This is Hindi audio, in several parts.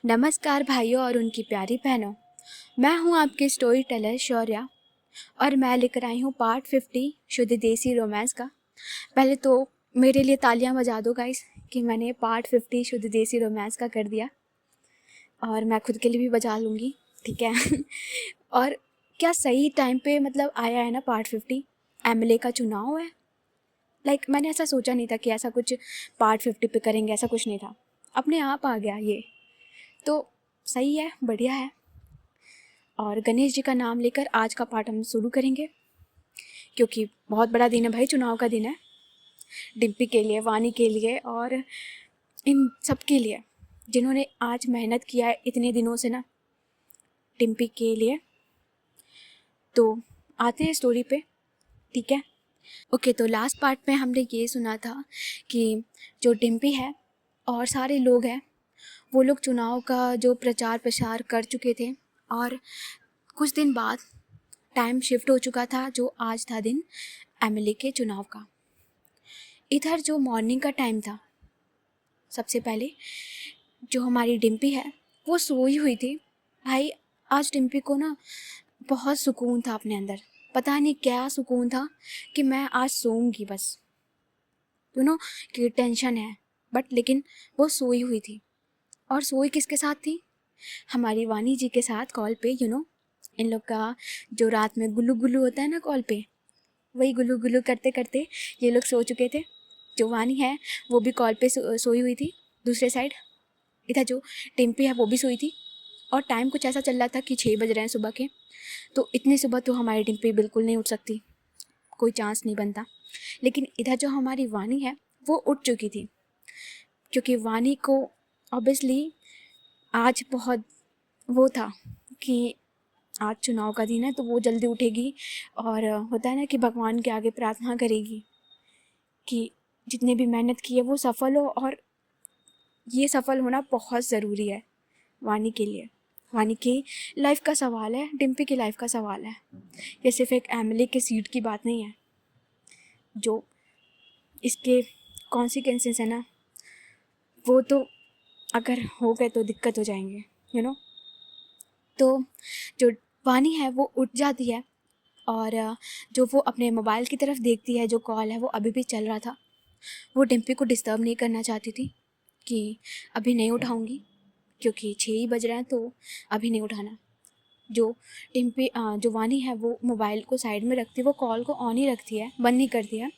नमस्कार भाइयों और उनकी प्यारी बहनों। मैं हूं आपकी स्टोरी टेलर शौर्या और मैं लेकर आई हूं पार्ट 50 शुद्ध देसी रोमांस का। पहले तो मेरे लिए तालियां बजा दो गाइस कि मैंने पार्ट 50 शुद्ध देसी रोमांस का कर दिया, और मैं खुद के लिए भी बजा लूँगी, ठीक है। और क्या सही टाइम पे मतलब आया है ना पार्ट 50। एमएलए का चुनाव है। मैंने ऐसा सोचा नहीं था कि ऐसा कुछ पार्ट 50 पे करेंगे, ऐसा कुछ नहीं था, अपने आप आ गया ये तो सही है, बढ़िया है। और गणेश जी का नाम लेकर आज का पाठ हम शुरू करेंगे, क्योंकि बहुत बड़ा दिन है भाई, चुनाव का दिन है। डिम्पी के लिए, वानी के लिए और इन सब के लिए जिन्होंने आज मेहनत किया है इतने दिनों से ना डिम्पी के लिए। तो आते हैं स्टोरी पे, ठीक है। ओके, तो लास्ट पार्ट में हमने ये सुना था कि जो डिम्पी है और सारे लोग हैं वो लोग चुनाव का जो प्रचार प्रसार कर चुके थे, और कुछ दिन बाद टाइम शिफ्ट हो चुका था, जो आज था दिन एमएलए के चुनाव का। इधर जो मॉर्निंग का टाइम था, सबसे पहले जो हमारी डिम्पी है वो सोई हुई थी। भाई आज डिम्पी को ना बहुत सुकून था अपने अंदर, पता नहीं क्या सुकून था कि मैं आज सोऊंगी बस, कि टेंशन है, बट लेकिन वो सोई हुई थी। और सोई किसके साथ थी? हमारी वानी जी के साथ कॉल पे। इन लोग का जो रात में गुल्लू गुल्लू होता है ना कॉल पे, वही गुल्लू गुल्लू करते करते ये लोग सो चुके थे। जो वानी है वो भी कॉल पे सोई हुई थी दूसरे साइड। इधर जो टिम्पी है वो भी सोई थी। और टाइम कुछ ऐसा चल रहा था कि 6 बज रहे हैं सुबह के। तो इतनी सुबह तो हमारी टिम्पी बिल्कुल नहीं उठ सकती, कोई चांस नहीं बनता। लेकिन इधर जो हमारी वानी है वो उठ चुकी थी, क्योंकि वानी को ऑब्वियसली आज बहुत वो था कि आज चुनाव का दिन है, तो वो जल्दी उठेगी और होता है ना कि भगवान के आगे प्रार्थना करेगी कि जितने भी मेहनत की है वो सफल हो। और ये सफल होना बहुत ज़रूरी है वानी के लिए। वानी की लाइफ का सवाल है, डिम्पी की लाइफ का सवाल है। ये सिर्फ एक एमएलए के सीट की बात नहीं है। जो इसके कॉन्सिक्वेंसेस है ना, वो तो अगर हो गए तो दिक्कत हो जाएंगे। तो जो वानी है वो उठ जाती है और जो वो अपने मोबाइल की तरफ देखती है, जो कॉल है वो अभी भी चल रहा था। वो डिम्पी को डिस्टर्ब नहीं करना चाहती थी कि अभी नहीं उठाऊंगी, क्योंकि 6 ही बज रहे हैं तो अभी नहीं उठाना। जो जो वानी है वो मोबाइल को साइड में रखती है, वो कॉल को ऑन ही रखती है, बंद नहीं करती है,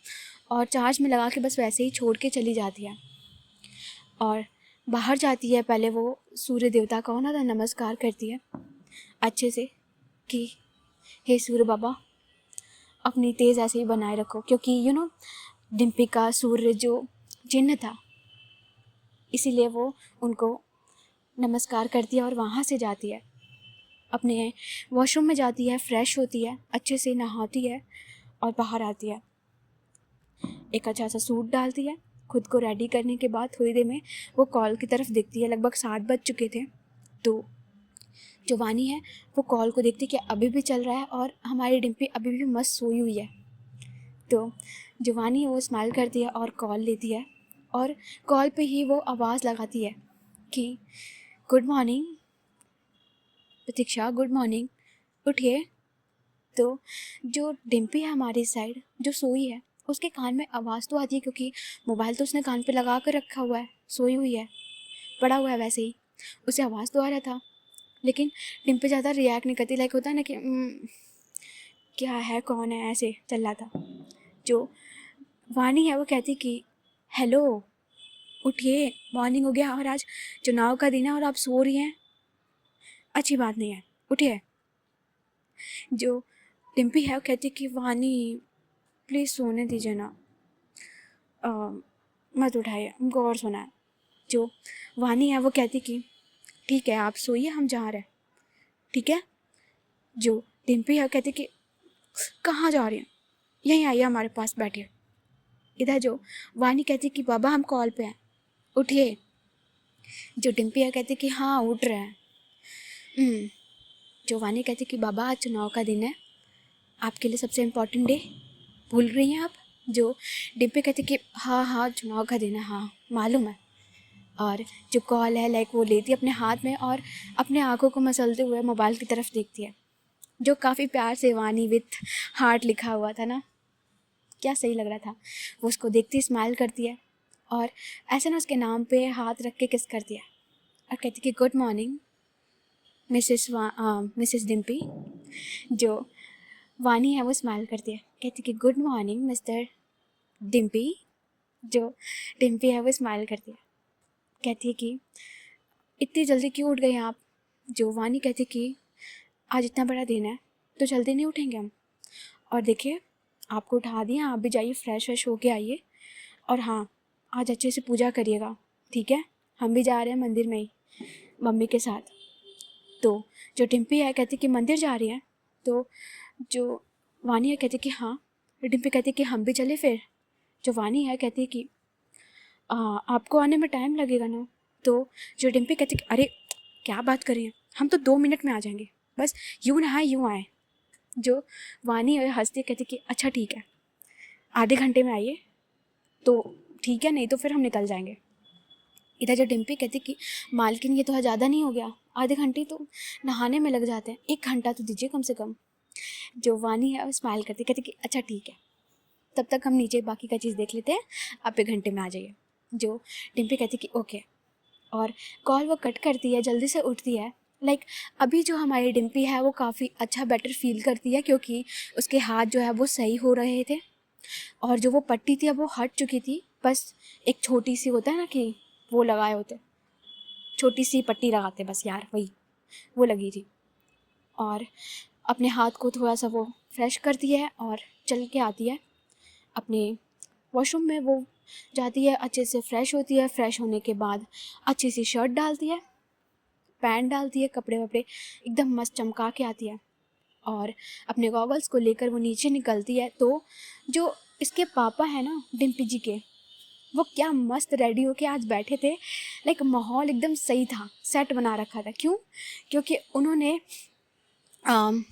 और चार्ज में लगा के बस वैसे ही छोड़ के चली जाती है। और बाहर जाती है, पहले वो सूर्य देवता का होना था नमस्कार करती है अच्छे से कि हे सूर्य बाबा अपनी तेज़ ऐसे ही बनाए रखो, क्योंकि डिम्पी का सूर्य जो चिन्ह था, इसीलिए वो उनको नमस्कार करती है। और वहाँ से जाती है, अपने वॉशरूम में जाती है, फ्रेश होती है, अच्छे से नहाती है और बाहर आती है। एक अच्छा सा सूट डालती है, खुद को रेडी करने के बाद थोड़ी देर में वो कॉल की तरफ देखती है। लगभग 7 बज चुके थे। तो जो वानी है वो कॉल को देखती कि अभी भी चल रहा है और हमारी डिम्पी अभी भी मस्त सोई हुई है। तो जो वानी है वो स्माइल करती है और कॉल लेती है, और कॉल पे ही वो आवाज़ लगाती है कि गुड मॉर्निंग प्रतीक्षा, गुड मॉर्निंग, उठिए। तो जो डिम्पी है हमारी साइड जो सोई है, उसके कान में आवाज़ तो आती है, क्योंकि मोबाइल तो उसने कान पे लगा कर रखा हुआ है, सोई हुई है, पड़ा हुआ है, वैसे ही उसे आवाज़ तो आ रहा था। लेकिन डिम्पी ज़्यादा रिएक्ट नहीं करती, होता है ना कि क्या है, कौन है, ऐसे चल रहा था। जो वानी है वो कहती कि हेलो, उठिए, मॉर्निंग हो गया और आज चुनाव का दिन है और आप सो रही हैं, अच्छी बात नहीं है, उठिए। जो डिम्पी है वो कहती कि वानी प्लीज़ सोने दीजिए ना, मत उठाइए, हमको और सोना है। जो वानी है वो कहती कि ठीक है आप सोइए, हम जा रहे हैं, ठीक है। जो डिम्पी है कहती कि कहाँ जा रही हैं, यहीं आइए हमारे पास बैठिए। इधर जो वानी कहती कि बाबा हम कॉल पे हैं, उठिए। जो डिम्पी है कहती कि हाँ उठ रहे हैं। जो वानी कहती कि बाबा आज चुनाव का दिन है, आपके लिए सबसे इम्पोर्टेंट डे, भूल रही हैं आप? जो डिम्पी कहती कि हाँ हाँ चुनाव का दिन है, हाँ मालूम है। और जो कॉल है लाइक वो लेती है अपने हाथ में और अपने आँखों को मसलते हुए मोबाइल की तरफ देखती है, जो काफ़ी प्यार से वानी विथ हार्ट लिखा हुआ था ना, क्या सही लग रहा था। वो उसको देखती स्माइल करती है और ऐसे ना उसके नाम पे हाथ रख के किस करती है और कहती कि गुड मॉर्निंग मिसेस डिम्पी। जो वानी है वो स्माइल करती है, कहती कि गुड मॉर्निंग मिस्टर डिम्पी। जो डिम्पी है वो स्माइल करती है, कहती है कि इतनी जल्दी क्यों उठ गए आप। जो वानी कहती कि आज इतना बड़ा दिन है तो जल्दी नहीं उठेंगे हम, और देखिए आपको उठा दिया, आप भी जाइए फ्रेश व्रेश होके आइए, और हाँ आज अच्छे से पूजा करिएगा, ठीक है। हम भी जा रहे हैं मंदिर में ही मम्मी के साथ। तो जो डिम्पी है कहती कि मंदिर जा रही है, तो जो वानी है कहती कि हाँ। डिम्पी कहती कि हम भी चले फिर। जो वानी है कहती कि आपको आने में टाइम लगेगा ना। तो जो डिम्पी कहती कि अरे क्या बात कर रही हैं, हम तो 2 मिनट में आ जाएंगे, बस यूँ नहाए यूँ आए। जो वानी है हंसती कहती कि अच्छा ठीक है, आधे घंटे में आइए तो ठीक है, नहीं तो फिर हम निकल जाएंगे। इधर जो डिम्पी कहती कि मालकिन ये तो ज़्यादा नहीं हो गया, आधे घंटे तो नहाने में लग जाते हैं, 1 घंटा तो दीजिए कम से कम। जो वानी है वो स्माइल करती कहती कि अच्छा ठीक है, तब तक हम नीचे बाकी का चीज़ देख लेते हैं, आप 1 घंटे में आ जाइए। जो डिम्पी कहती कि ओके, और कॉल वो कट करती है, जल्दी से उठती है। लाइक अभी जो हमारी डिम्पी है वो काफ़ी अच्छा बेटर फील करती है, क्योंकि उसके हाथ जो है वो सही हो रहे थे और जो वो पट्टी थी अब वो हट चुकी थी। बस एक छोटी सी होता है ना कि वो लगाए होते, छोटी सी पट्टी लगाते बस यार, वही वो लगी थी। और अपने हाथ को थोड़ा सा वो फ्रेश करती है और चल के आती है अपने वॉशरूम में। वो जाती है, अच्छे से फ्रेश होती है, फ्रेश होने के बाद अच्छी सी शर्ट डालती है, पैंट डालती है, कपड़े वपड़े एकदम मस्त चमका के आती है और अपने गॉगल्स को लेकर वो नीचे निकलती है। तो जो इसके पापा हैं ना डिम्पी जी के, वो क्या मस्त रेडी होके आज बैठे थे। लाइक माहौल एकदम सही था, सेट बना रखा था। क्यों? क्योंकि उन्होंने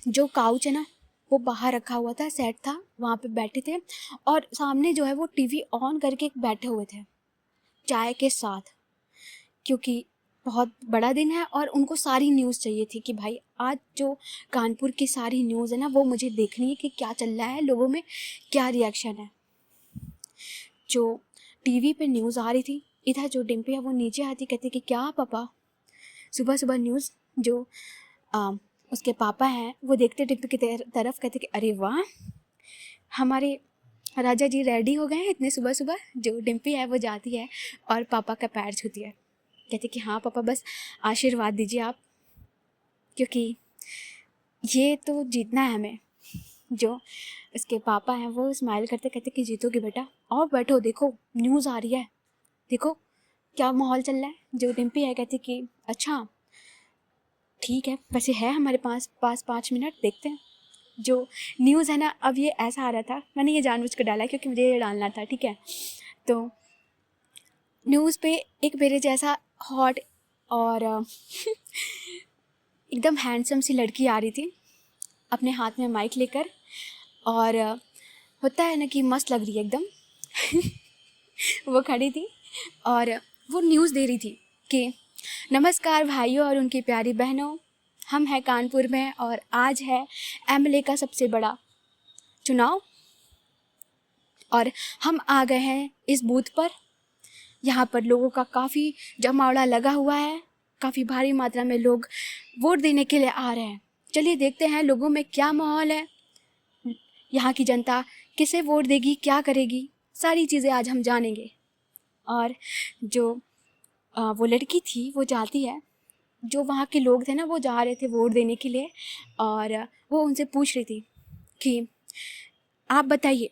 जो काउच है ना वो बाहर रखा हुआ था, सेट था, वहाँ पे बैठे थे और सामने जो है वो टीवी ऑन करके बैठे हुए थे चाय के साथ, क्योंकि बहुत बड़ा दिन है और उनको सारी न्यूज़ चाहिए थी कि भाई आज जो कानपुर की सारी न्यूज़ है ना वो मुझे देखनी है कि क्या चल रहा है, लोगों में क्या रिएक्शन है। जो टीवी पे न्यूज़ आ रही थी, इधर जो डिम्पी है वो नीचे आती, कहती कि क्या पापा सुबह सुबह न्यूज़। जो उसके पापा हैं वो देखते डिम्पी की तरफ, कहते कि अरे वाह, हमारे राजा जी रेडी हो गए हैं इतने सुबह सुबह। जो डिम्पी है वो जाती है और पापा का पैर छूती है, कहते कि हाँ पापा बस आशीर्वाद दीजिए आप, क्योंकि ये तो जीतना है हमें। जो इसके पापा हैं वो स्माइल करते कहते कि जीतोगे बेटा, और बैठो, देखो न्यूज़ आ रही है, देखो क्या माहौल चल रहा है। जो डिम्पी है कहती कि अच्छा ठीक है, वैसे है हमारे पास 5 मिनट, देखते हैं। जो न्यूज़ है ना, अब ये ऐसा आ रहा था, मैंने ये जानबूझ कर डाला क्योंकि मुझे ये डालना था, ठीक है। तो न्यूज़ पे एक मेरे जैसा हॉट और एकदम हैंडसम सी लड़की आ रही थी अपने हाथ में माइक लेकर, और होता है ना कि मस्त लग रही है एकदम। वो खड़ी थी और वो न्यूज़ दे रही थी कि नमस्कार भाइयों और उनकी प्यारी बहनों, हम हैं कानपुर में और आज है एमएलए का सबसे बड़ा चुनाव और हम आ गए हैं इस बूथ पर। यहाँ पर लोगों का काफ़ी जमावड़ा लगा हुआ है, काफ़ी भारी मात्रा में लोग वोट देने के लिए आ रहे हैं। चलिए देखते हैं लोगों में क्या माहौल है, यहाँ की जनता किसे वोट देगी, क्या करेगी, सारी चीज़ें आज हम जानेंगे। और जो वो लड़की थी वो जाती है, जो वहाँ के लोग थे ना वो जा रहे थे वोट देने के लिए, और वो उनसे पूछ रही थी कि आप बताइए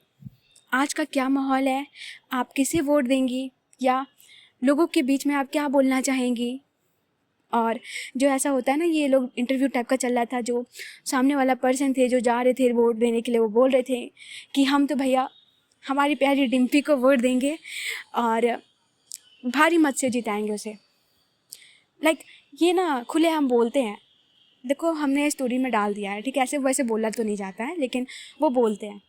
आज का क्या माहौल है, आप किसे वोट देंगी, या लोगों के बीच में आप क्या बोलना चाहेंगी। और जो ऐसा होता है ना, ये लोग इंटरव्यू टाइप का चल रहा था। जो सामने वाला पर्सन थे जो जा रहे थे वोट देने के लिए, वो बोल रहे थे कि हम तो भैया हमारी प्यारी डिम्पी को वोट देंगे और भारी मत से जिताएंगे उसे। लाइक ये ना खुले हम बोलते हैं, देखो हमने स्टोरी में डाल दिया है, ठीक है, ऐसे वैसे बोला तो नहीं जाता है लेकिन वो बोलते हैं।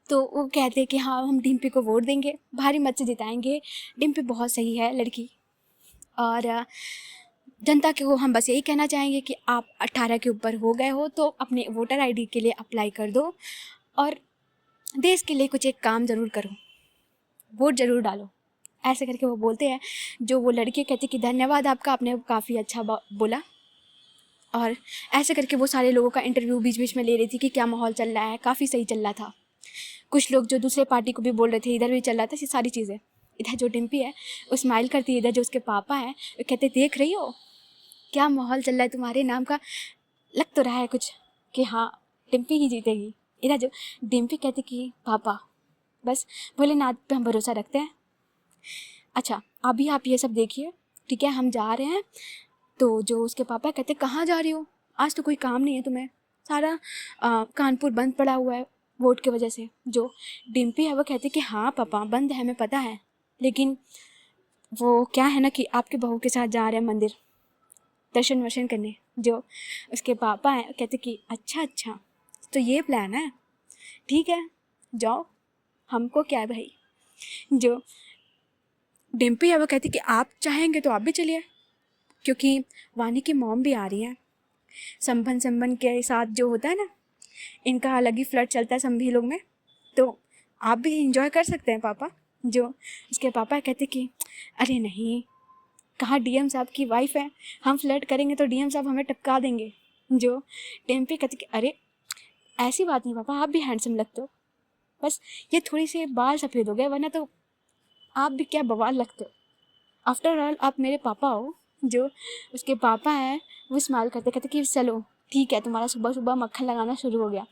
तो वो कहते हैं कि हाँ हम डिम्पी को वोट देंगे, भारी मत से जिताएंगे, डिम्पी बहुत सही है लड़की, और जनता को हम बस यही कहना चाहेंगे कि आप 18 के ऊपर हो गए हो तो अपने वोटर आईडी के लिए अप्लाई कर दो और देश के लिए कुछ एक काम ज़रूर करो, वोट ज़रूर डालो। ऐसे करके वो बोलते हैं। जो वो लड़की कहती कि धन्यवाद आपका, आपने काफ़ी अच्छा बोला। और ऐसे करके वो सारे लोगों का इंटरव्यू बीच बीच में ले रही थी कि क्या माहौल चल रहा है। काफ़ी सही चल रहा था। कुछ लोग जो दूसरे पार्टी को भी बोल रहे थे, इधर भी चल रहा था, ये सारी चीज़ें। इधर जो डिम्पी है वो स्माइल करती है, इधर जो उसके पापा हैं वो कहते देख रही हो क्या माहौल चल रहा है, तुम्हारे नाम का लग तो रहा है कुछ कि हाँ डिम्पी ही जीतेगी। इधर जो डिम्पी कहती कि पापा बस भोलेनाथ पे हम भरोसा रखते हैं। अच्छा अभी आप ये सब देखिए, ठीक है, हम जा रहे हैं। तो जो उसके पापा कहते कहाँ जा रही हो, आज तो कोई काम नहीं है तुम्हें, सारा कानपुर बंद पड़ा हुआ है वोट की वजह से। जो डिम्पी है वो कहती कि हाँ पापा बंद है, हमें पता है, लेकिन वो क्या है ना कि आपके बहू के साथ जा रहे हैं मंदिर दर्शन वर्शन करने। जो उसके पापा हैं कहते कि अच्छा तो ये प्लान है, ठीक है जाओ, हमको क्या है भाई। जो डिम्पी है वो कहती कि आप चाहेंगे तो आप भी चलिए, क्योंकि वानी की मॉम भी आ रही है। संबन के साथ जो होता है ना, इनका अलग ही फ्लर्ट चलता है संभी लोग में, तो आप भी इंजॉय कर सकते हैं पापा। जो उसके पापा कहते कि अरे नहीं, कहाँ डीएम साहब की वाइफ है, हम फ्लर्ट करेंगे तो डीएम साहब हमें टपका देंगे। जो डिम्पी कहती कि अरे ऐसी बात नहीं पापा, आप भी हैंडसम लगते हो, बस ये थोड़ी सी बाल सफ़ेद हो गए, वरना तो आप भी क्या बवाल लगते हो, आफ्टर ऑल आप मेरे पापा हो। जो उसके पापा हैं वो स्माइल करते कहते कि चलो ठीक है, तुम्हारा सुबह सुबह मक्खन लगाना शुरू हो गया,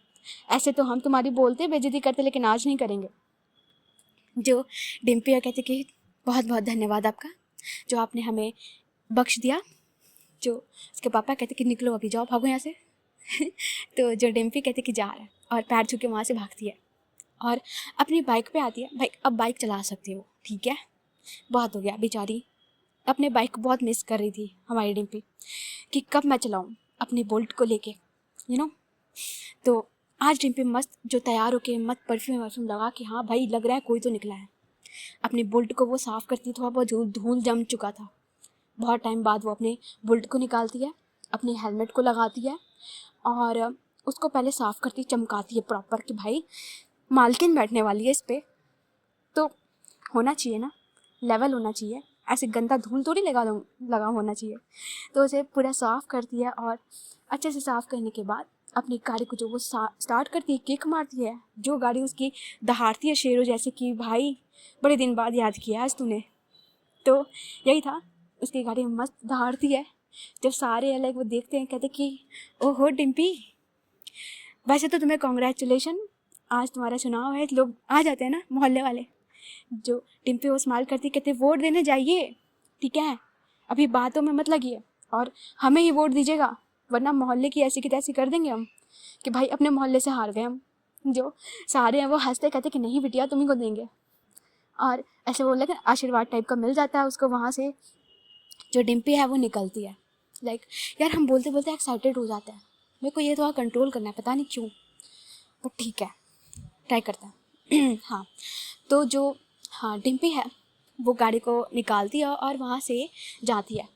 ऐसे तो हम तुम्हारी बोलते बेइज्जती करते लेकिन आज नहीं करेंगे। जो डिम्पी कहते कि बहुत बहुत धन्यवाद आपका, जो आपने हमें बख्श दिया। जो उसके पापा कहते कि निकलो अभी, जाओ भागो यहाँ से। तो जो डिम्पी कहते कि जा रहा है और पैर छू के वहाँ से भागती है और अपनी बाइक पे आती है। भाई अब बाइक चला सकती हो, ठीक है, बहुत हो गया। बेचारी अपने बाइक को बहुत मिस कर रही थी हमारी डिम्पी कि कब मैं चलाऊँ अपने बोल्ट को लेके, तो आज डिम्पी मस्त जो तैयार होके मत परफ्यूम वर्फ्यूम लगा कि हाँ भाई लग रहा है कोई तो निकला है। अपने बुल्ट को वो साफ़ करती, थोड़ा बहुत धूल जम चुका था। बहुत टाइम बाद वो अपने बुल्ट को निकालती है, अपने हेलमेट को लगाती है और उसको पहले साफ़ करती, चमकाती है प्रॉपर कि भाई मालकिन बैठने वाली है इस पर, तो होना चाहिए ना, लेवल होना चाहिए, ऐसे गंदा धूल थोड़ी लगा होना चाहिए। तो उसे पूरा साफ़ करती है और अच्छे से साफ़ करने के बाद अपनी गाड़ी को जो वो स्टार्ट करती है, किक मारती है, जो गाड़ी उसकी दहाड़ती है शेरों जैसे कि भाई बड़े दिन बाद याद किया आज तूने। तो यही था, उसकी गाड़ी मस्त दहाड़ती है। जब सारे अलग वो देखते हैं कहते कि ओहो डिम्पी, वैसे तो तुम्हें कॉन्ग्रेचुलेशन, आज तुम्हारा चुनाव है, लोग आ जाते हैं ना मोहल्ले वाले। जो डिम्पी वो स्माइल करती कहते वोट देने जाइए, ठीक है, अभी बातों में मत लगिए और हमें ही वोट दीजिएगा, वरना मोहल्ले की ऐसी की तैसी कर देंगे हम कि भाई अपने मोहल्ले से हार गए हम। जो सारे हैं वो हंसते कहते कि नहीं बिटिया तुम्ही को देंगे, और ऐसे वो लेकिन आशीर्वाद टाइप का मिल जाता है उसको वहाँ से। जो डिम्पी है वो निकलती है, यार हम बोलते बोलते एक्साइटेड हो जाते हैं, मेरे को ये थोड़ा कंट्रोल करना है, पता नहीं क्यों, बट ठीक है ट्राई करते हैं। हाँ तो जो डिम्पी है वो गाड़ी को निकालती है और वहाँ से जाती है।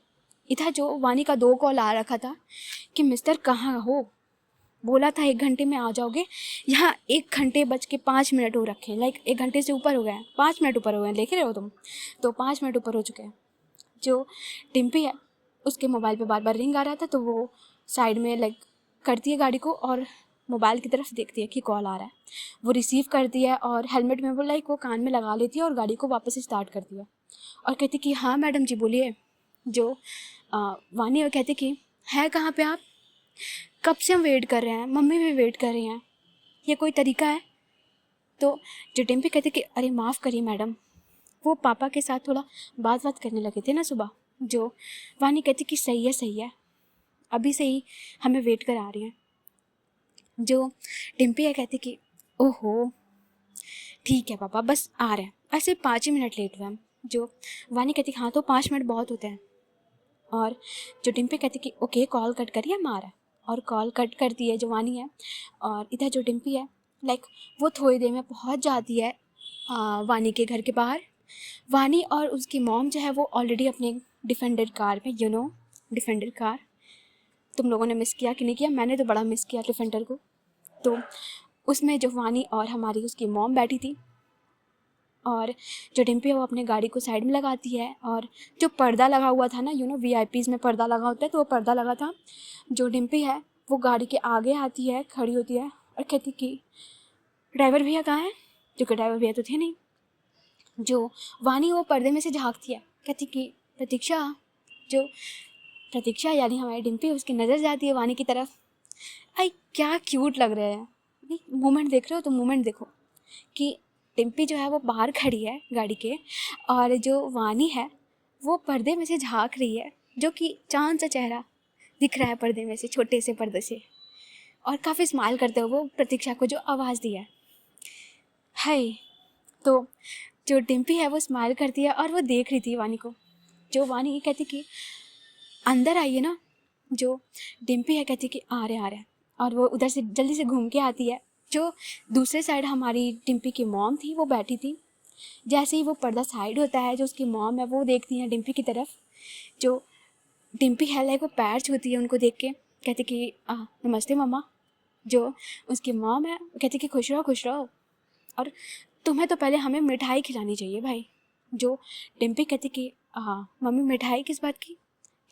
इधर जो वानी का 2 कॉल आ रखा था कि मिस्टर कहाँ हो, बोला था 1 घंटे में आ जाओगे, यहाँ 1 घंटे 5 मिनट हो रखे हैं, 1 घंटे से ऊपर हो गए हैं, 5 मिनट ऊपर हो गए हैं, देख रहे हो तुम, तो 5 मिनट ऊपर हो चुके हैं। जो डिम्पी है उसके मोबाइल पे बार बार रिंग आ रहा था, तो वो साइड में करती है गाड़ी को और मोबाइल की तरफ देखती है कि कॉल आ रहा है, वो रिसीव करती है और हेलमेट में वो कान में लगा लेती है और गाड़ी को वापस स्टार्ट करती है और कहती कि हाँ मैडम जी बोलिए। जो वानी वो कहती कि है कहाँ पे आप, कब से हम वेट कर रहे हैं, मम्मी भी वेट कर रही हैं, ये कोई तरीका है। तो जो डिम्पी कहती कि अरे माफ़ करिए मैडम, वो पापा के साथ थोड़ा बात करने लगे थे ना सुबह। जो वानी कहती कि सही है, अभी से ही हमें वेट कर आ रही हैं। जो डिम्पी है कहती कि ओहो ठीक है पापा बस आ रहे हैं, ऐसे 5 ही मिनट लेट हुए हम। जो वानी कहती हाँ तो 5 मिनट बहुत होते हैं, और जो डिम्पी कहती कि ओके कॉल कट करिए हम आ रहे हैं, और कॉल कट करती है जो वानी है। और इधर जो डिम्पी है वो थोड़ी देर में पहुंच जाती है वानी के घर के बाहर। वानी और उसकी मॉम जो है वो ऑलरेडी अपने डिफेंडर कार में, डिफेंडर कार। तुम लोगों ने मिस किया कि नहीं किया? मैंने तो बड़ा मिस किया डिफेंडर को। तो उसमें जो वानी और हमारी उसकी मॉम बैठी थी, और जो डिम्पी है वो अपने गाड़ी को साइड में लगाती है, और जो पर्दा लगा हुआ था ना, वीआईपीज़ में पर्दा लगा होता है, तो वो पर्दा लगा था। जो डिम्पी है वो गाड़ी के आगे आती है, खड़ी होती है और कहती कि ड्राइवर भैया कहाँ है? जो कि ड्राइवर भैया तो थे नहीं। जो वानी वो पर्दे में से झाँकती है, कहती कि प्रतीक्षा। जो प्रतीक्षा यानी हमारी डिम्पी, उसकी नज़र जाती है वानी की तरफ। आई क्या क्यूट लग रहा है। नहीं, मोमेंट देख रहे हो तो मोमेंट देखो कि डिम्पी जो है वो बाहर खड़ी है गाड़ी के, और जो वानी है वो पर्दे में से झाँक रही है, जो कि चांद सा चेहरा दिख रहा है पर्दे में से, छोटे से पर्दे से, और काफ़ी स्माइल करते हुए वो प्रतीक्षा को जो आवाज़ दिया है। तो जो डिम्पी है वो स्माइल करती है और वो देख रही थी वानी को। जो वानी ये कहती कि अंदर आइए ना। जो डिम्पी है कहती कि आ रहे, और वो उधर से जल्दी से घूम के आती है। जो दूसरे साइड हमारी डिम्पी की मॉम थी वो बैठी थी। जैसे ही वो पर्दा साइड होता है, जो उसकी मॉम है वो देखती है डिम्पी की तरफ। जो डिम्पी है लाइक वो पैर छूती है उनको देख के, कहती कि नमस्ते मम्मा। जो उसकी मॉम है कहती कि खुश रहो, और तुम्हें तो पहले हमें मिठाई खिलानी चाहिए भाई। जो डिम्पी कहती कि मम्मी मिठाई किस बात की?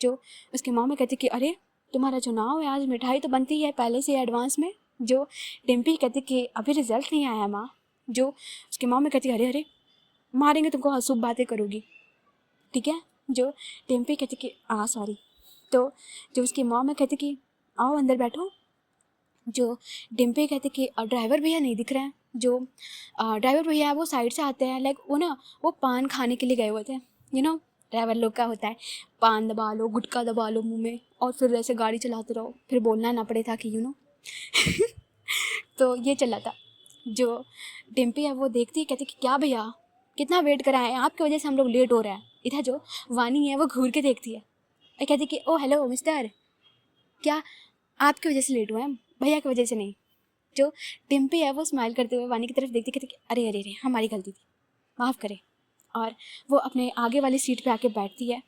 जो उसकी मॉम कहती कि अरे तुम्हारा चुनाव है, आज मिठाई तो बनती है पहले से एडवांस में। जो डिम्पी कहती कि अभी रिजल्ट नहीं आया माँ। जो उसकी मॉम कहती अरे मारेंगे तुमको, अशुभ बातें करोगी, ठीक है। जो डिम्पी कहती कि सॉरी। तो जो उसकी मॉम कहती कि आओ अंदर बैठो। जो डिम्पी कहती कि ड्राइवर भैया नहीं दिख रहे हैं। जो ड्राइवर भैया वो साइड से आते हैं, लाइक वो पान खाने के लिए गए हुए थे। ड्राइवर लोग का होता है, पान दबा लो, गुटखा दबा लो मुंह में, और फिर ऐसे गाड़ी चलाते रहो, फिर बोलना ना पड़े था कि तो ये चला था। जो डिम्पी है वो देखती है, कहती कि क्या भैया कितना वेट कराएं, आपकी वजह से हम लोग लेट हो रहे हैं। इधर जो वानी है वो घूर के देखती है और कहती कि ओ हेलो मिस्टर, क्या आपकी वजह से लेट हुआ है, भैया की वजह से नहीं। जो डिम्पी है वो स्माइल करते हुए वानी की तरफ देखती, कहती कि अरे हमारी गलती थी, माफ़ करें। और वो अपने आगे वाली सीट पे आके बैठती है।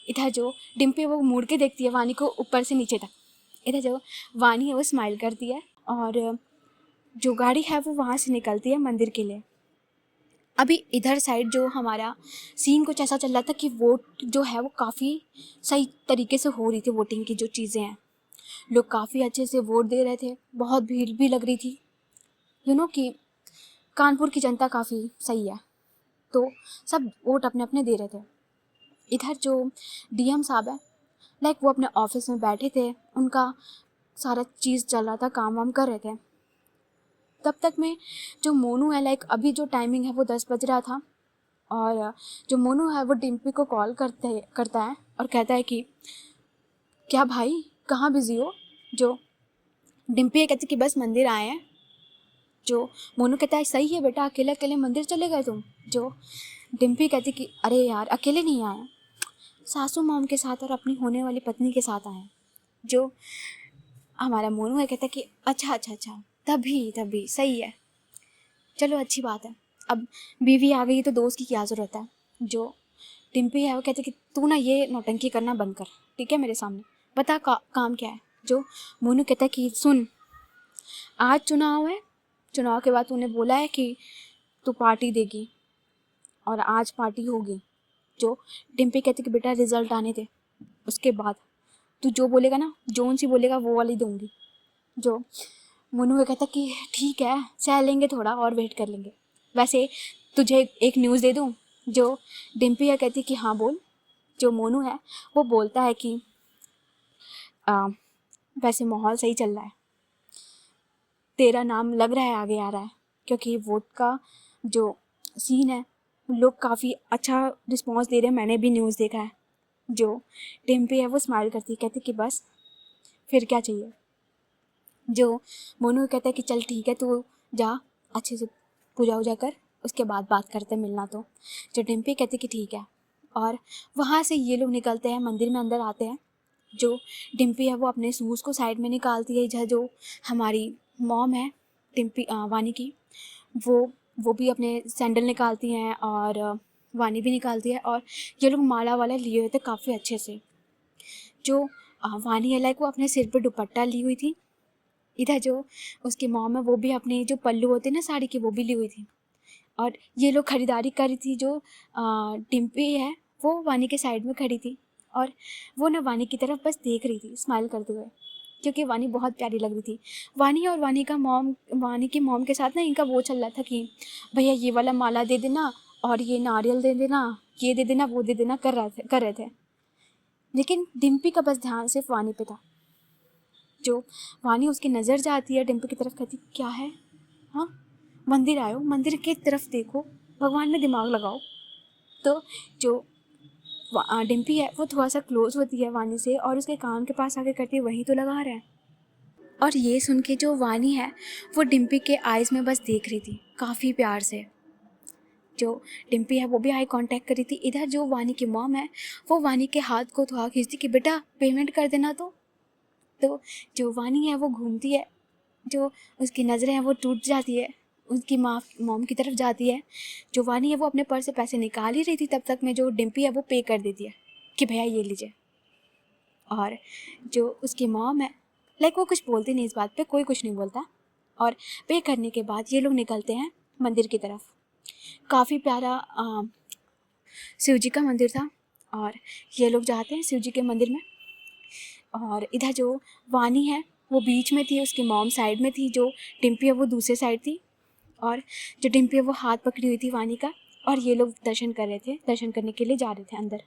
इधर जो डिम्पी वो मुड़ के देखती है वानी को ऊपर से नीचे तक। इधर जो वानी है वो स्माइल करती है, और जो गाड़ी है वो वहाँ से निकलती है मंदिर के लिए। अभी इधर साइड जो हमारा सीन कुछ ऐसा चल रहा था कि वोट जो है वो काफ़ी सही तरीके से हो रही थी। वोटिंग की जो चीज़ें हैं, लोग काफ़ी अच्छे से वोट दे रहे थे, बहुत भीड़ भी लग रही थी। कि कानपुर की जनता काफ़ी सही है, तो सब वोट अपने अपने दे रहे थे। इधर जो डीएम साहब है, लाइक वो अपने ऑफिस में बैठे थे, उनका सारा चीज़ चल रहा था, काम वाम कर रहे थे। तब तक में जो मोनू है, लाइक अभी जो टाइमिंग है वो 10 बज रहा था, और जो मोनू है वो डिम्पी को कॉल करता है और कहता है कि क्या भाई कहाँ बिज़ी हो? जो डिम्पी कहती कि बस मंदिर आए हैं। जो मोनू कहता है सही है बेटा, अकेले अकेले मंदिर चले गए तुम? जो डिम्पी कहती कि अरे यार अकेले नहीं आए, सासू मॉम के साथ और अपनी होने वाली पत्नी के साथ आए। जो हमारा मोनू है कहता कि अच्छा, तभी सही है, चलो अच्छी बात है, अब बीवी आ गई तो दोस्त की क्या ज़रूरत है। जो डिम्पी है वो कहते कि तू ना ये नौटंकी करना बंद कर, ठीक है, मेरे सामने बता काम क्या है। जो मोनू कहता है कि सुन, आज चुनाव है, चुनाव के बाद तूने बोला है कि तू पार्टी देगी, और आज पार्टी होगी। जो डिम्पी कहती कि बेटा रिजल्ट आने दे, उसके बाद तू जो बोलेगा ना, जोन सी बोलेगा वो वाली दूंगी। जो मोनू कहता कि ठीक है, सह लेंगे, थोड़ा और वेट कर लेंगे। वैसे तुझे एक न्यूज़ दे दूँ? जो डिम्पी है कहती कि हाँ बोल। जो मोनू है वो बोलता है कि वैसे माहौल सही चल रहा है, तेरा नाम लग रहा है आगे आ रहा है, क्योंकि वोट का जो सीन है लोग काफ़ी अच्छा रिस्पॉन्स दे रहे हैं, मैंने भी न्यूज़ देखा है। जो डिम्पी है वो स्माइल करती है, कहती कि बस फिर क्या चाहिए। जो मोनू कहता है कि चल ठीक है, तू जा अच्छे से पूजा वूजा कर, उसके बाद बात करते मिलना। तो जो डिम्पी कहती कि ठीक है, और वहाँ से ये लोग निकलते हैं, मंदिर में अंदर आते हैं। जो डिम्पी है वो अपने शूज़ को साइड में निकालती है। इधर जो हमारी मॉम है डिम्पी वानी की, वो भी अपने सैंडल निकालती हैं और वानी भी निकालती है और ये लोग माला वाला लिए हुए थे काफ़ी अच्छे से। जो वानी है लाइक वो अपने सिर पे दुपट्टा ली हुई थी। इधर जो उसकी मॉम है वो भी अपने जो पल्लू होते हैं ना साड़ी के वो भी ली हुई थी। और ये लोग ख़रीदारी कर रही थी। जो डिम्पी है वो वानी के साइड में खड़ी थी और वो ना वानी की तरफ बस देख रही थी स्माइल करते हुए, क्योंकि वानी बहुत प्यारी लग रही थी। वानी और वानी की मॉम के साथ ना इनका वो चल रहा था कि भैया ये वाला माला दे देना और ये नारियल दे देना, ये दे देना, वो दे देना कर रहे थे। लेकिन डिम्पी का बस ध्यान सिर्फ वानी पे था। जो वानी उसकी नज़र जाती है डिम्पी की तरफ, कहती क्या है, हाँ मंदिर आयो, मंदिर की तरफ देखो, भगवान में दिमाग लगाओ। तो जो डिम्पी है वो थोड़ा सा क्लोज होती है वानी से और उसके कान के पास आके करती है वहीं तो लगा रहा है। और ये सुन के जो वानी है वो डिम्पी के आइज़ में बस देख रही थी काफ़ी प्यार से। जो डिम्पी है वो भी आई कांटेक्ट करी थी। इधर जो वानी की मॉम है वो वानी के हाथ को थोड़ा खींचती कि बेटा पेमेंट कर देना। तो जो वानी है वो घूमती है, जो उसकी नज़रें हैं वो टूट जाती है, उसकी मॉम की तरफ जाती है। जो वानी है वो अपने पर्स से पैसे निकाल ही रही थी तब तक में जो डिम्पी है वो पे कर देती है कि भैया ये लीजिए। और जो उसकी मॉम है लाइक वो कुछ बोलती नहीं इस बात पे, कोई कुछ नहीं बोलता। और पे करने के बाद ये लोग निकलते हैं मंदिर की तरफ। काफ़ी प्यारा शिव जी का मंदिर था और ये लोग जाते हैं शिव जी के मंदिर में। और इधर जो वानी है वो बीच में थी, उसकी मॉम साइड में थी, जो डिम्पी है वो दूसरे साइड थी। और जो डिम्पी है वो हाथ पकड़ी हुई थी वानी का और ये लोग दर्शन कर रहे थे, दर्शन करने के लिए जा रहे थे अंदर।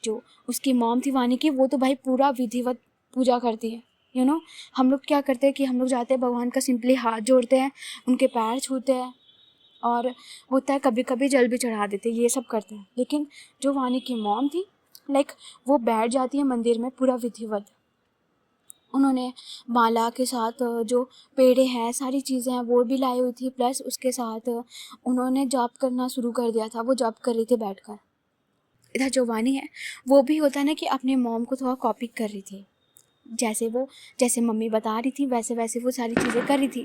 जो उसकी मॉम थी वानी की वो तो भाई पूरा विधिवत पूजा करती है। हम लोग क्या करते हैं कि हम लोग जाते हैं भगवान का सिंपली हाथ जोड़ते हैं, उनके पैर छूते हैं और होता है कभी कभी जल भी चढ़ा देते हैं, ये सब करते हैं। लेकिन जो वानी की मॉम थी लाइक वो बैठ जाती है मंदिर में पूरा विधिवत। उन्होंने माला के साथ जो पेड़े हैं सारी चीज़ें हैं वो भी लाई हुई थी, प्लस उसके साथ उन्होंने जाप करना शुरू कर दिया था। वो जाप कर रही थी बैठकर। इधर जो वानी है वो भी होता है ना कि अपने मॉम को थोड़ा कॉपी कर रही थी, जैसे मम्मी बता रही थी वैसे वैसे वो सारी चीज़ें कर रही थी।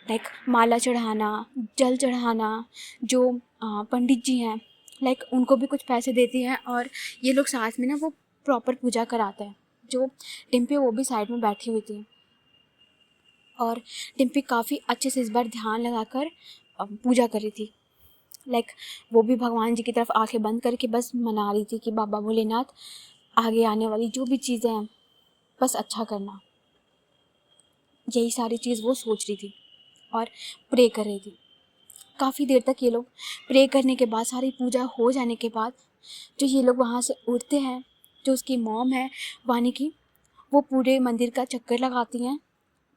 लाइक माला चढ़ाना, जल चढ़ाना। जो पंडित जी हैं लाइक उनको भी कुछ पैसे देती हैं और ये लोग साथ में ना वो प्रॉपर पूजा कराते हैं। जो डिम्पी वो भी साइड में बैठी हुई थी और डिम्पी काफ़ी अच्छे से इस बार ध्यान लगाकर पूजा कर रही थी। लाइक वो भी भगवान जी की तरफ आंखें बंद करके बस मना रही थी कि बाबा भोलेनाथ आगे आने वाली जो भी चीज़ें हैं बस अच्छा करना। यही सारी चीज़ वो सोच रही थी और प्रे कर रही थी। काफ़ी देर तक ये लोग प्रे करने के बाद, सारी पूजा हो जाने के बाद जो ये लोग वहाँ से उठते हैं, जो उसकी मॉम है वानी की वो पूरे मंदिर का चक्कर लगाती हैं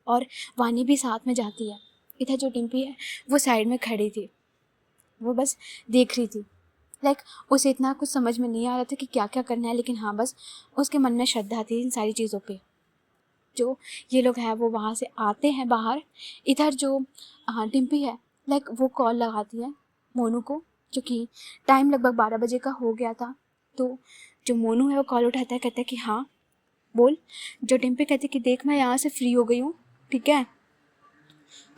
और वानी भी साथ में जाती है। इधर जो डिम्पी है वो साइड में खड़ी थी, वो बस देख रही थी। लाइक उसे इतना कुछ समझ में नहीं आ रहा था कि क्या क्या करना है, लेकिन हाँ बस उसके मन में श्रद्धा थी इन सारी चीज़ों पे। जो ये लोग हैं वो वहाँ से आते हैं बाहर। इधर जो डिम्पी है लाइक वो कॉल लगाती है मोनू को, जो कि टाइम लगभग 12 बजे का हो गया था। तो जो मोनू है वो कॉल उठाता है, कहता है कि हाँ बोल। जो डिम्पी कहती है कि देख मैं यहाँ से फ्री हो गई हूँ, ठीक है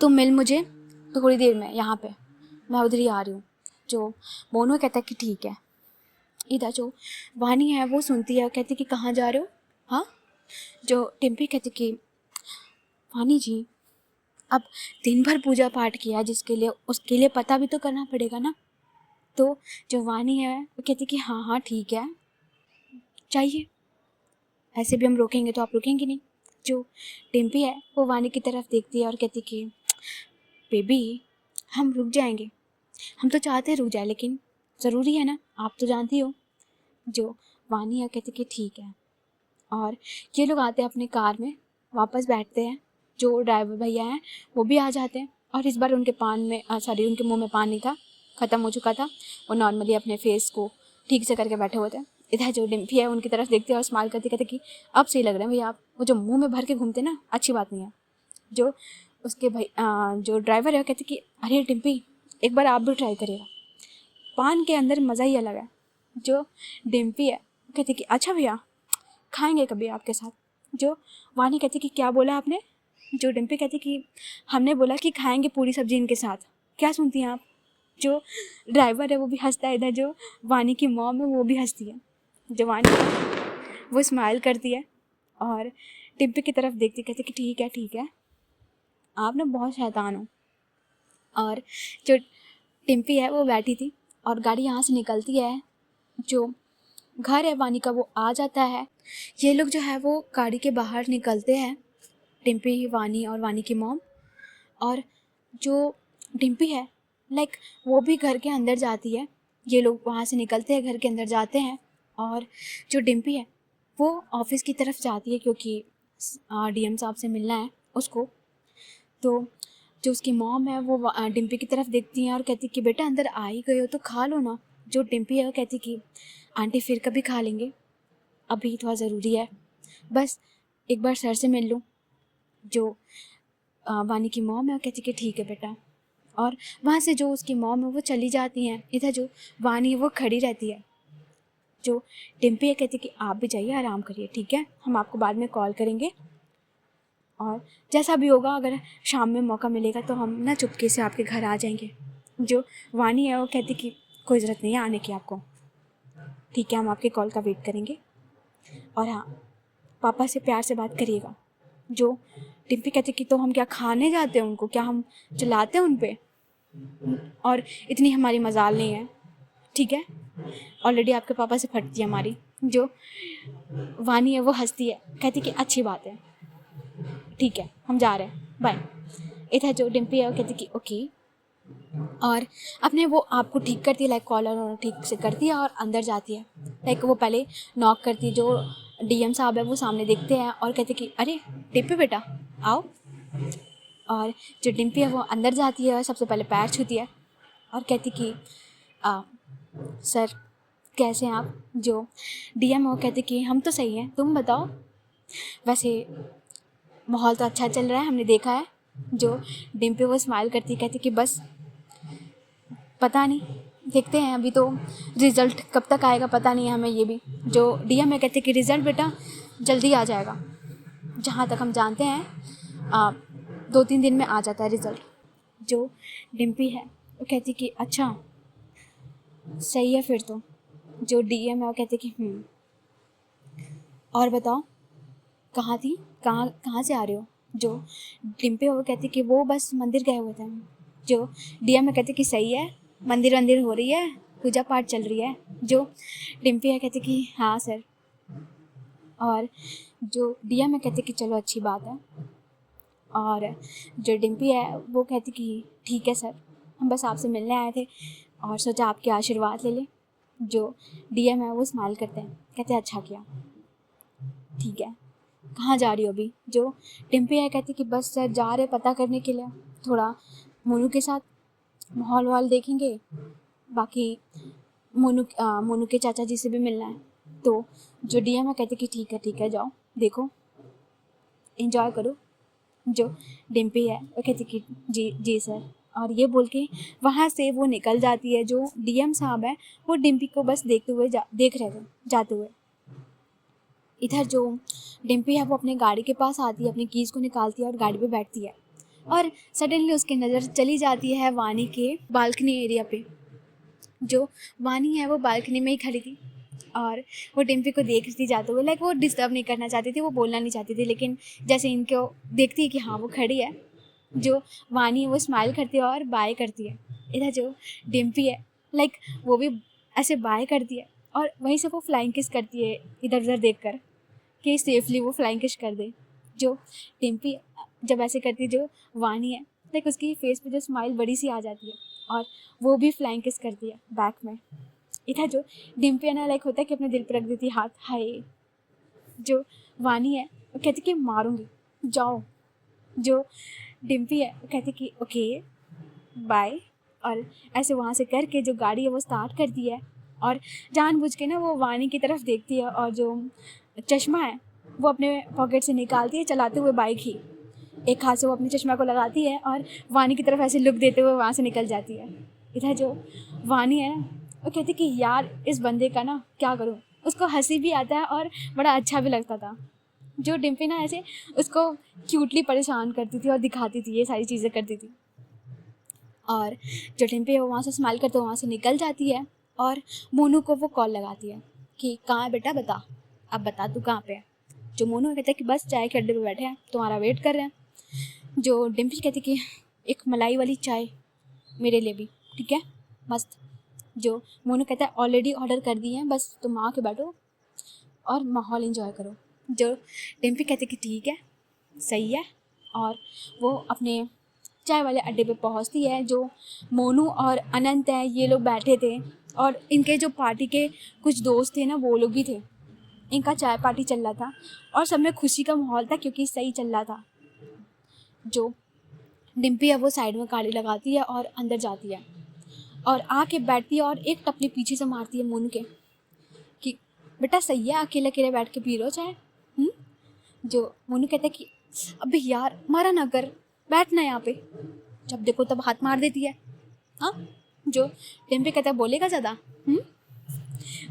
तुम मिल मुझे थोड़ी देर में यहाँ पे, मैं उधर ही आ रही हूँ। जो मोनू कहता है कि ठीक है। इधर जो वानी है वो सुनती है, कहती कि कहाँ जा रहे हो। हाँ, जो डिम्पी कहती कि वानी जी अब दिन भर पूजा पाठ किया जिसके लिए, उसके लिए पता भी तो करना पड़ेगा ना। तो जो वानी है वो कहती कि हाँ हाँ ठीक है चाहिए, ऐसे भी हम रोकेंगे तो आप रुकेंगे नहीं। जो डिम्पी है वो वानी की तरफ देखती है और कहती कि बेबी हम रुक जाएंगे, हम तो चाहते हैं रुक जाए लेकिन ज़रूरी है ना, आप तो जानती हो। जो वानी है कहती कि ठीक है। और ये लोग आते हैं अपने कार में, वापस बैठते हैं। जो ड्राइवर भैया हैं वो भी आ जाते हैं और इस बार उनके उनके मुंह में पानी था, ख़त्म हो चुका था। वो नॉर्मली अपने फेस को ठीक से करके बैठे हुए थे। इधर जो डिम्पी है उनकी तरफ देखते हैं और स्माइल करते कहते कि अब सही लग रहे हैं भैया आप, वो जो मुँह में भर के घूमते ना अच्छी बात नहीं है। जो उसके जो ड्राइवर है कहते कि अरे डिम्पी एक बार आप भी ट्राई करिएगा, पान के अंदर मज़ा ही अलग है। जो डिम्पी है कहती कि अच्छा भैया खाएंगे कभी आपके साथ। जो वानी कहती कि क्या बोला आपने। जो डिम्पी कहती कि हमने बोला कि खाएंगे पूरी सब्जी इनके साथ, क्या सुनती हैं आप। जो ड्राइवर है वो भी हंसता है, इधर जो वानी की मॉम है वो भी हंसती है। जो वानी है वो स्माइल करती है और डिम्पी की तरफ देखती, कहती कि ठीक है आप ना बहुत शैतान हो। और जो डिम्पी है वो बैठी थी और गाड़ी यहाँ से निकलती है, जो घर है वानी का वो आ जाता है। ये लोग जो है वो गाड़ी के बाहर निकलते हैं, डिम्पी, वानी और वानी की मॉम। और जो डिम्पी है लाइक वो भी घर के अंदर जाती है। ये लोग वहाँ से निकलते हैं, घर के अंदर जाते हैं। और जो डिम्पी है वो ऑफिस की तरफ जाती है क्योंकि डीएम साहब से मिलना है उसको। तो जो उसकी मॉम है वो डिम्पी की तरफ देखती हैं और कहती कि बेटा अंदर आ ही गए हो तो खा लो ना। जो डिम्पी है वो कहती कि आंटी फिर कभी खा लेंगे, अभी थोड़ा ज़रूरी है, बस एक बार सर से मिल लूँ। जो वानी की मॉम है वो कहती कि ठीक है बेटा। और वहाँ से जो उसकी मॉम है वो चली जाती हैं। इधर जो वानी है वो खड़ी रहती है। जो डिम्पी है कहती कि आप भी जाइए, आराम करिए, ठीक है, हम आपको बाद में कॉल करेंगे और जैसा भी होगा अगर शाम में मौका मिलेगा तो हम ना चुपके से आपके घर आ जाएंगे। जो वानी है वो कहती कि कोई ज़रूरत नहीं है आने की आपको, ठीक है, हम आपके कॉल का वेट करेंगे और हाँ पापा से प्यार से बात करिएगा। जो डिम्पी कहती कि तो हम क्या खाने जाते हैं उनको, क्या हम चिल्लाते हैं उन पे, और इतनी हमारी मजाल नहीं है, ठीक है, ऑलरेडी आपके पापा से फटती है हमारी। जो वानी है वो हंसती है, कहती कि अच्छी बात है, ठीक है, हम जा रहे हैं, बाय। इधर जो डिम्पी है वो कहती कि ओके। और अपने वो आपको ठीक करती है, लाइक कॉलर ठीक से करती है और अंदर जाती है। लाइक वो पहले नॉक करती है, जो डीएम साहब है वो सामने देखते हैं और कहते कि अरे डिम्पी बेटा आओ। और जो डिम्पी है वो अंदर जाती है और सबसे पहले पैर छूती है और कहती कि सर कैसे हैं आप। जो डीएम है वो कहते कि हम तो सही हैं, तुम बताओ, वैसे माहौल तो अच्छा चल रहा है, हमने देखा है। जो डिम्पी वो स्माइल करती कहती कि बस पता नहीं, देखते हैं, अभी तो रिज़ल्ट कब तक आएगा पता नहीं है हमें ये भी। जो डीएम है कहते कि रिज़ल्ट बेटा जल्दी आ जाएगा, जहाँ तक हम जानते हैं 2-3 दिन में आ जाता है रिज़ल्ट। जो डिम्पी है वो कहती कि अच्छा सही है फिर तो। जो डीएम है वो कहते कि और बताओ कहाँ थी, कहाँ से आ रहे हो। जो डिम्पी है वो कहती कि वो बस मंदिर गए हुए थे। जो डीएम है कहते कि सही है, मंदिर हो रही है, पूजा पाठ चल रही है। जो डिम्पी है कहती कि हाँ सर। और जो डीएम है कहते कि चलो अच्छी बात है। और जो डिम्पी है वो कहती कि ठीक है सर, हम बस आपसे मिलने आए थे और सोचा आपके आशीर्वाद ले लें। जो डीएम है वो स्माइल करते हैं, कहते हैं अच्छा किया, ठीक है, कहाँ जा रही हो अभी। जो डिम्पी है कहती कि बस सर जा रहे पता करने के लिए, थोड़ा मोनू के साथ माहौल वाल देखेंगे, बाकी मोनू के चाचा जी से भी मिलना है। तो जो डीएम है कहते कि ठीक है जाओ देखो एंजॉय करो। जो डिम्पी है वो कहती कि जी सर। और ये बोल के वहाँ से वो निकल जाती है। जो डीएम साहब है वो डिम्पी को बस देखते हुए देख रहे थे जाते हुए। इधर जो डिम्पी है वो अपने गाड़ी के पास आती है, अपनी कीज़ को निकालती है और गाड़ी पे बैठती है और सडनली उसकी नज़र चली जाती है वानी के बालकनी एरिया पे। जो वानी है वो बालकनी में ही खड़ी थी और वो डिम्पी को देख रही थी जाते हुए, लाइक वो डिस्टर्ब नहीं करना चाहती थी, वो बोलना नहीं चाहती थी, लेकिन जैसे इनको देखती है कि हाँ वो खड़ी है, जो वानी है वो स्माइल करती है और बाय करती है। इधर जो डिम्पी है लाइक वो भी ऐसे बाय करती है और वहीं से वो फ्लाइंग किस करती है इधर उधर देख कर कि सेफली वो फ्लाइंग किस कर दे। जो डिम्पी जब ऐसे करती है, जो वानी है लाइक उसकी फेस पे जो स्माइल बड़ी सी आ जाती है और वो भी फ्लाइंग किस करती है बैक में। इधर जो डिम्पी है ना लाइक होता है कि अपने दिल पर रख देती है हाथ, हाय। जो वानी है वो कहती कि मारूंगी जाओ। जो डिम्पी है वो कहती कि ओके बाय। और ऐसे वहाँ से करके जो गाड़ी है वो स्टार्ट करती है और जानबूझ के ना वो वानी की तरफ देखती है और जो चश्मा है वो अपने पॉकेट से निकालती है चलाते हुए बाइक ही। एक हाथ से वो अपने चश्मा को लगाती है और वानी की तरफ ऐसे लुक देते हुए वहाँ से निकल जाती है। इधर जो वानी है ना वो कहती कि यार इस बंदे का ना क्या करूँ, उसको हंसी भी आता है और बड़ा अच्छा भी लगता था। जो डिम्पी ना ऐसे उसको क्यूटली परेशान करती थी और दिखाती थी, ये सारी चीज़ें करती थी। और जो डिम्पी है वो वहाँ से स्माइल करते वहाँ से निकल जाती है और मोनू को वो कॉल लगाती है कि कहाँ है बेटा, बता, अब बता तू कहाँ पे है। जो मोनू कहता है कि बस चाय के अड्डे पे बैठे हैं, तुम्हारा वेट कर रहे हैं। जो डिम्पी कहती कि एक मलाई वाली चाय मेरे लिए भी, ठीक है, मस्त। जो मोनू कहता है ऑलरेडी ऑर्डर कर दिए हैं, बस तुम आके बैठो और माहौल एंजॉय करो। जो डिम्पी कहते कि ठीक है, सही है। और वो अपने चाय वाले अड्डे पे पहुंचती है। जो मोनू और अनंत हैं ये लोग बैठे थे और इनके जो पार्टी के कुछ दोस्त थे ना वो लोग भी थे। इनका चाय पार्टी चल रहा था और सब में खुशी का माहौल था क्योंकि सही चल रहा था। जो डिम्पी है वो साइड में गाड़ी लगाती है और अंदर जाती है और आके बैठती है और एक टपली पीछे से मारती है मोनू के कि बेटा सही है, अकेले अकेले बैठ के पी लो चाय। जो मोनू कहता है कि अबे यार मारा ना कर, बैठ ना यहाँ पे, जब देखो तब हाथ मार देती है। हाँ, जो डिम्पी कहता है बोलेगा ज़्यादा।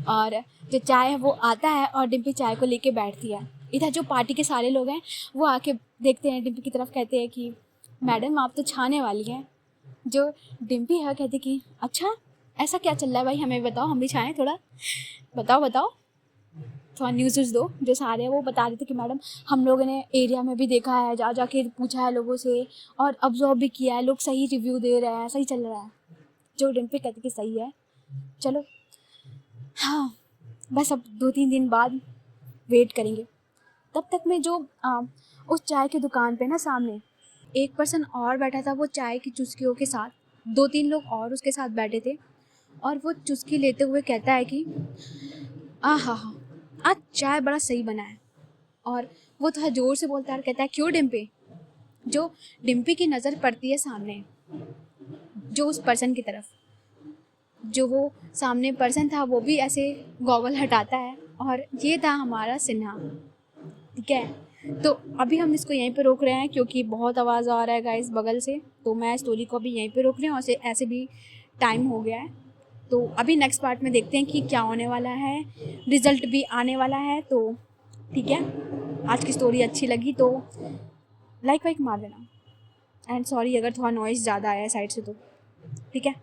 और जो चाय है वो आता है और डिम्पी चाय को लेके बैठती है। इधर जो पार्टी के सारे लोग हैं वो आके देखते हैं डिम्पी की तरफ, कहते हैं कि मैडम आप तो छाने वाली हैं। जो डिम्पी है कहती कि अच्छा ऐसा क्या चल रहा है भाई, हमें बताओ, हम भी छाएं थोड़ा, बताओ थोड़ा न्यूज़ दो। जो सारे हैं वो बता रहे थे कि मैडम हम लोगों ने एरिया में भी देखा है, जा के पूछा है लोगों से और ऑब्जर्व भी किया है, लोग सही रिव्यू दे रहे हैं, सही चल रहा है। जो डिम्पी कहती कि सही है, चलो हाँ बस अब 2-3 दिन बाद वेट करेंगे। तब तक में जो उस चाय की दुकान पे ना सामने एक पर्सन और बैठा था, वो चाय की चुस्कियों के साथ 2-3 लोग और उसके साथ बैठे थे और वो चुस्की लेते हुए कहता है कि हाँ आज चाय बड़ा सही बना है। और वो थोड़ा ज़ोर से बोलता है और कहता है क्यों डिम्पी। जो डिम्पी की नज़र पड़ती है सामने जो उस पर्सन की तरफ, जो वो सामने पर्सन था वो भी ऐसे गॉगल हटाता है और ये था हमारा सिन्हा, ठीक है। तो अभी हम इसको यहीं पे रोक रहे हैं क्योंकि बहुत आवाज़ आ रहा है गाइस बगल से, तो मैं स्टोरी को अभी यहीं पे रोक रही हूँ और ऐसे भी टाइम हो गया है। तो अभी नेक्स्ट पार्ट में देखते हैं कि क्या होने वाला है, रिज़ल्ट भी आने वाला है। तो ठीक है, आज की स्टोरी अच्छी लगी तो लाइक वाइक मार देना एंड सॉरी अगर थोड़ा नॉइज़ ज़्यादा आया है साइड से तो, ठीक है।